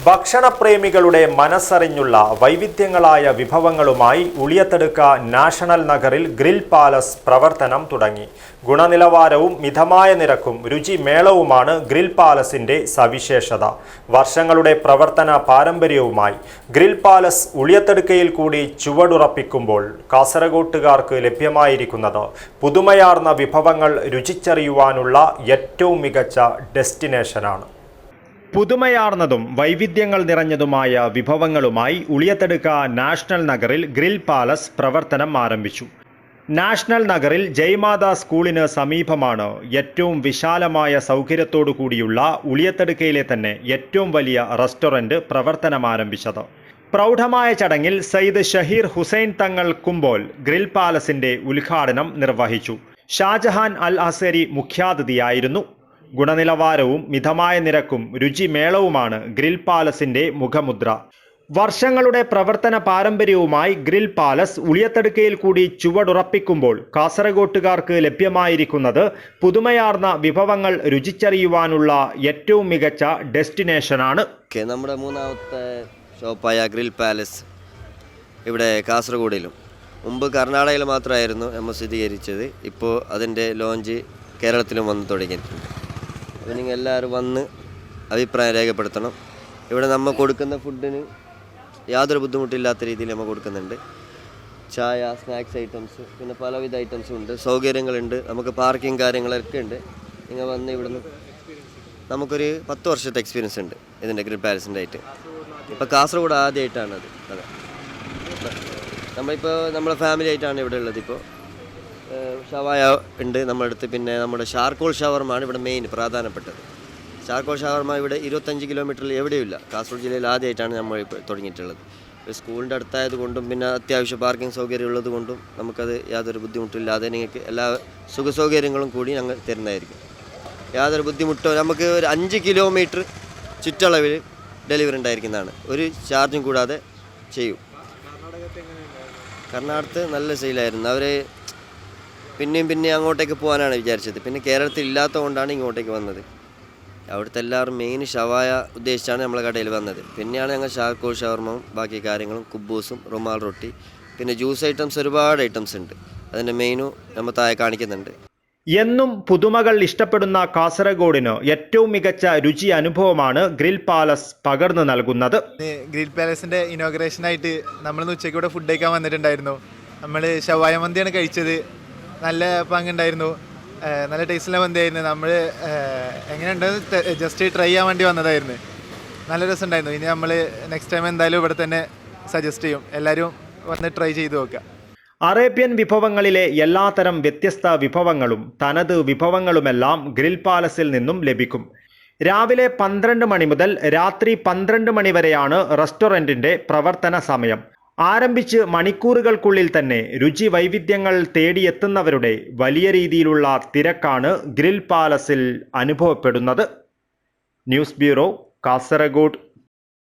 ഭക്ഷണപ്രേമികളുടെ മനസ്സറിഞ്ഞുള്ള വൈവിധ്യങ്ങളായ വിഭവങ്ങളുമായി Uliyathaduka national നഗറിൽ grill palace പ്രവർത്തനം തുടങ്ങി. ഗുണനിലവാരവും മിതമായ നിരക്കും രുചിമേളവുമാണ് ഗ്രിൽ പാലസിന്റെ സവിശേഷത. വർഷങ്ങളുടെ പ്രവർത്തന പാരമ്പര്യവുമായി ഗ്രിൽ പാലസ് ഉളിയത്തടുക്കയിൽ കൂടി ചുവടുറപ്പിക്കുമ്പോൾ കാസർഗോട്ടുകാർക്ക് ലഭ്യമായിരിക്കുന്നത് പുതുമയാർന്ന വിഭവങ്ങൾ രുചിച്ചറിയുവാനുള്ള ഏറ്റവും മികച്ച ഡെസ്റ്റിനേഷനാണ്. പുതുമയാർന്നതും വൈവിധ്യങ്ങൾ നിറഞ്ഞതുമായ വിഭവങ്ങളുമായി ഉളിയത്തടുക്ക നാഷണൽ നഗറിൽ ഗ്രിൽ പാലസ് പ്രവർത്തനം ആരംഭിച്ചു. നാഷണൽ നഗറിൽ ജയ്മാത സ്കൂളിന് സമീപമാണ് ഏറ്റവും വിശാലമായ സൗകര്യത്തോടു കൂടിയുള്ള ഉളിയത്തടുക്കയിലെ തന്നെ ഏറ്റവും വലിയ റെസ്റ്റോറൻറ്റ് പ്രവർത്തനം ആരംഭിച്ചത്. പ്രൗഢമായ ചടങ്ങിൽ സയ്യിദ് ഷഹീർ ഹുസൈൻ തങ്ങൾ കുമ്പോൾ ഗ്രിൽ പാലസിന്റെ ഉദ്ഘാടനം നിർവഹിച്ചു. ഷാജഹാൻ അൽ അസരി മുഖ്യാതിഥിയായിരുന്നു. ഗുണനിലവാരവും മിതമായ നിരക്കും രുചിമേളവുമാണ് ഗ്രിൽ പാലസിന്റെ മുഖമുദ്ര. വർഷങ്ങളുടെ പ്രവർത്തന പാരമ്പര്യവുമായി ഗ്രിൽ പാലസ് ഉളിയത്തടുക്കയിൽ കൂടി ചുവടുറപ്പിക്കുമ്പോൾ കാസർഗോട്ടുകാർക്ക് ലഭ്യമായിരിക്കുന്നത് പുതുമയാർന്ന വിഭവങ്ങൾ രുചിച്ചറിയുവാനുള്ള ഏറ്റവും മികച്ച ഡെസ്റ്റിനേഷനാണ്. നമ്മുടെ മൂന്നാമത്തെ ഷോപ്പായ ഗ്രിൽ പാലസ് ഇവിടെ കാസർഗോഡിലും മുമ്പ് കർണാടകയിൽ മാത്രമായിരുന്നു നമ്മൾ സ്ഥിരീകരിച്ചത്. ഇപ്പോൾ അതിൻ്റെ ലോഞ്ച് കേരളത്തിലും വന്ന് തുടങ്ങിയിട്ടുണ്ട്. അപ്പോൾ നിങ്ങൾ എല്ലാവരും വന്ന് അഭിപ്രായം രേഖപ്പെടുത്തണം. ഇവിടെ നമ്മൾ കൊടുക്കുന്ന ഫുഡിന് യാതൊരു ബുദ്ധിമുട്ടില്ലാത്ത രീതിയിൽ നമ്മൾ കൊടുക്കുന്നുണ്ട്. ചായ, സ്നാക്സ് ഐറ്റംസ്, പിന്നെ പലവിധ ഐറ്റംസും ഉണ്ട്. സൗകര്യങ്ങളുണ്ട്. നമുക്ക് പാർക്കിംഗ് കാര്യങ്ങളൊക്കെ ഉണ്ട്. നിങ്ങൾ വന്ന് ഇവിടുന്ന് നമുക്കൊരു 10 വർഷത്തെ എക്സ്പീരിയൻസ് ഉണ്ട് ഇതിൻ്റെ ഗ്രിൽ പാലസിൻ്റെ ആയിട്ട്. ഇപ്പോൾ കാസർഗോഡ് ആദ്യമായിട്ടാണ് അത്. അതെ, നമ്മളിപ്പോൾ നമ്മളെ ഫാമിലി ആയിട്ടാണ് ഇവിടെ ഉള്ളത്. ഇപ്പോൾ ഷവായ ഉണ്ട് നമ്മുടെ അടുത്ത്. പിന്നെ നമ്മുടെ ഷാർക്കോൾ ഷവർമാണ് ഇവിടെ മെയിൻ പ്രധാനപ്പെട്ടത്. ഷാർക്കോൾ ഷവർമ ഇവിടെ 25 കിലോമീറ്ററിൽ എവിടെയുമില്ല. കാസർഗോഡ് ജില്ലയിൽ ആദ്യമായിട്ടാണ് നമ്മൾ ഇപ്പോൾ തുടങ്ങിയിട്ടുള്ളത്. സ്കൂളിൻ്റെ അടുത്തായത് കൊണ്ടും പിന്നെ അത്യാവശ്യ പാർക്കിംഗ് സൗകര്യം ഉള്ളത് കൊണ്ടും നമുക്കത് യാതൊരു ബുദ്ധിമുട്ടില്ലാതെ നിങ്ങൾക്ക് എല്ലാ സുഖസൗകര്യങ്ങളും കൂടി ഞങ്ങൾ തരുന്നതായിരിക്കും. യാതൊരു ബുദ്ധിമുട്ടോ നമുക്ക് ഒരു 5 കിലോമീറ്റർ ചുറ്റളവിൽ ഡെലിവറി ഉണ്ടായിരിക്കുന്നതാണ്. ഒരു ചാർജും കൂടാതെ ചെയ്യും. കർണാടകത്ത് നല്ല സെയിലായിരുന്നു. അവർ പിന്നെയും അങ്ങോട്ടേക്ക് പോകാനാണ് വിചാരിച്ചത്. പിന്നെ കേരളത്തിൽ ഇല്ലാത്തതുകൊണ്ടാണ് ഇങ്ങോട്ടേക്ക് വന്നത്. അവിടുത്തെ എല്ലാവരും മെയിൻ ഷവായ ഉദ്ദേശിച്ചാണ് നമ്മളെ കടയിൽ വന്നത്. പിന്നെയാണ് ഞങ്ങൾ ഷാർക്കോൾ ഷവർമയും ബാക്കി കാര്യങ്ങളും കുബൂസും റുമാൽ റൊട്ടി പിന്നെ ജ്യൂസ് ഐറ്റംസ് ഒരുപാട് ഐറ്റംസ് ഉണ്ട്. അതിൻ്റെ മെയിനും നമ്മൾ താഴെ കാണിക്കുന്നുണ്ട്. എന്നും പുതുമകൾ ഇഷ്ടപ്പെടുന്ന കാസർഗോഡിന് ഏറ്റവും മികച്ച രുചി അനുഭവമാണ് ഗ്രിൽ പാലസ് പകർന്നു നൽകുന്നത്. ഗ്രിൽ പാലസിൻ്റെ ഇനോഗ്രേഷനായിട്ട് നമ്മളിന്ന് ഉച്ചയ്ക്ക് ഇവിടെ ഫുഡ് കഴിക്കാൻ വന്നിട്ടുണ്ടായിരുന്നു. നമ്മൾ ഷവായ മന്തിയാണ് കഴിച്ചത്. നല്ല പങ്കുണ്ടായിരുന്നു. നല്ല ടേസ്റ്റുള്ള മന്തിയായിരുന്നു. നമ്മൾ എങ്ങനെയുണ്ടെന്ന് ജസ്റ്റ് ട്രൈ ചെയ്യാൻ വേണ്ടി വന്നതായിരുന്നു. നല്ല രസമുണ്ടായിരുന്നു. ഇനി നമ്മൾ നെക്സ്റ്റ് ടൈം എന്തായാലും ഇവിടെ തന്നെ സജസ്റ്റ് ചെയ്യും. എല്ലാവരും വന്ന് ട്രൈ ചെയ്ത് നോക്കുക. അറേബ്യൻ വിഭവങ്ങളിലെ എല്ലാത്തരം വ്യത്യസ്ത വിഭവങ്ങളും തനത് വിഭവങ്ങളുമെല്ലാം ഗ്രിൽ പാലസിൽ നിന്നും ലഭിക്കും. രാവിലെ 12 മണി മുതൽ രാത്രി 12 മണി വരെയാണ് റെസ്റ്റോറൻറ്റിൻ്റെ പ്രവർത്തന സമയം. ആരംഭിച്ച് മണിക്കൂറുകൾക്കുള്ളിൽ തന്നെ രുചി വൈവിധ്യങ്ങൾ തേടിയെത്തുന്നവരുടെ വലിയ രീതിയിലുള്ള തിരക്കാണ് ഗ്രിൽ പാലസിൽ അനുഭവപ്പെടുന്നത്. News bureau, Kasaragod.